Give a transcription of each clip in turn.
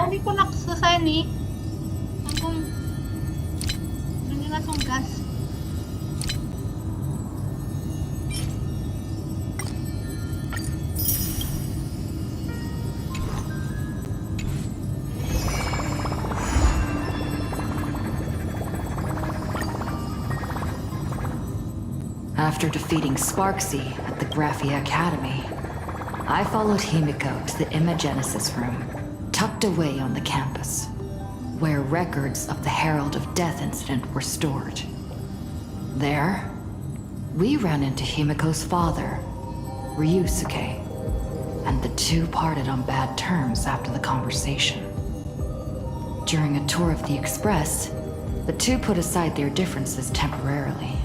Dami ko nakasasayan eh. Kung hindi na tong gas. After defeating Sparksy at the Graphia Academy, I followed Himiko to the Imagenesis room, tucked away on the campus, where records of the Herald of Death incident were stored. There, we ran into Himiko's father, Ryusuke, and the two parted on bad terms after the conversation. During a tour of the Express, the two put aside their differences temporarily.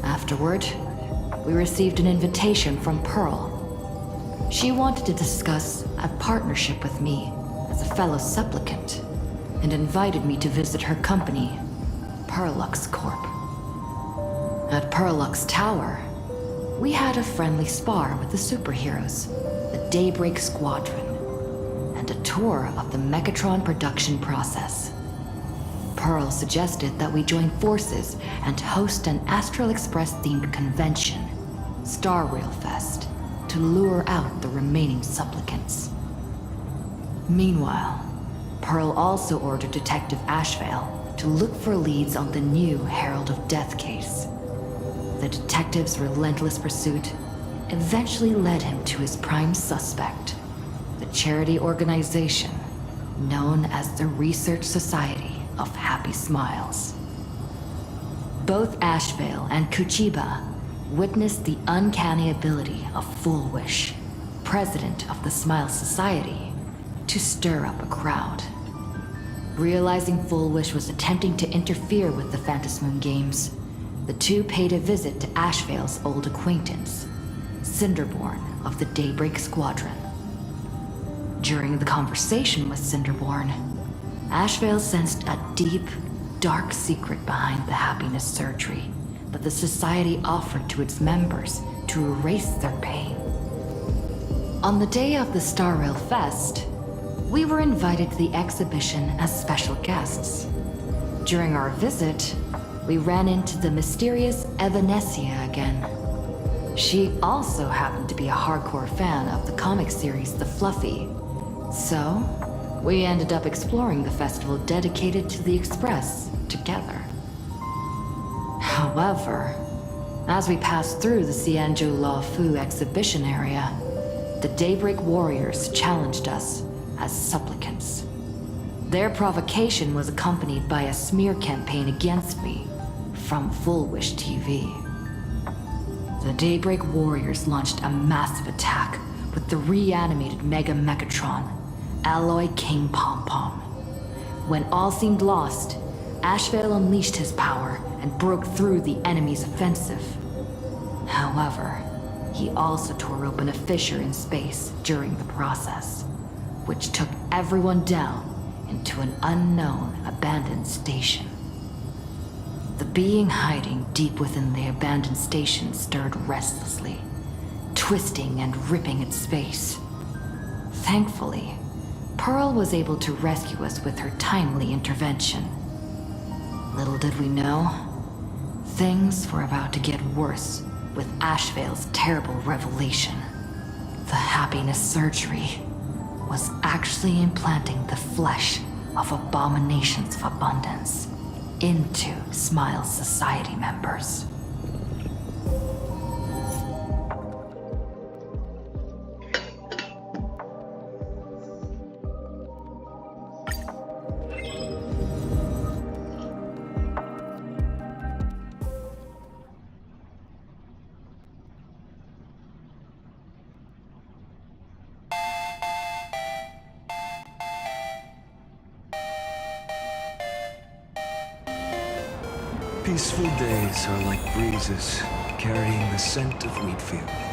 Afterward, we received an invitation from Pearl. She wanted to discuss a partnership with me as a fellow supplicant and invited me to visit her company, Perlux Corp. At Perlux Tower, we had a friendly spar with the superheroes, the Daybreak Squadron, and a tour of the Mechatron production process. Pearl suggested that we join forces and host an Astral Express-themed convention, Star Rail Fest, to lure out the remaining supplicants. Meanwhile, Pearl also ordered Detective Ashvale to look for leads on the new Herald of Death case. The detective's relentless pursuit eventually led him to his prime suspect, the charity organization known as the Research Society of Happy Smiles. Both Ashvale and Kuchiba witnessed the uncanny ability of Fullwish, president of the Smile Society, to stir up a crowd. Realizing Fullwish was attempting to interfere with the Phantasmoon Games, the two paid a visit to Ashvale's old acquaintance, Cinderborn of the Daybreak Squadron. During the conversation with Cinderborn, Ashvale sensed a deep, dark secret behind the happiness surgery that the Society offered to its members to erase their pain. On the day of the Star Rail Fest, we were invited to the exhibition as special guests. During our visit, we ran into the mysterious Evanesia again. She also happened to be a hardcore fan of the comic series The Fluffy, so we ended up exploring the festival dedicated to the Express together. However, as we passed through the Xianzhou Law Fu exhibition area, the Daybreak Warriors challenged us as supplicants. Their provocation was accompanied by a smear campaign against me from Fullwish TV. The Daybreak Warriors launched a massive attack with the reanimated Mega Mechatron, Alloy King Pom Pom. When all seemed lost, Ashvale unleashed his power and broke through the enemy's offensive. However, he also tore open a fissure in space during the process, which took everyone down into an unknown abandoned station. The being hiding deep within the abandoned station stirred restlessly, twisting and ripping at space. Thankfully, Pearl was able to rescue us with her timely intervention. Little did we know, things were about to get worse with Ashvale's terrible revelation. The happiness surgery was actually implanting the flesh of abominations of abundance into Smile Society members. Peaceful days are like breezes, carrying the scent of wheat fields.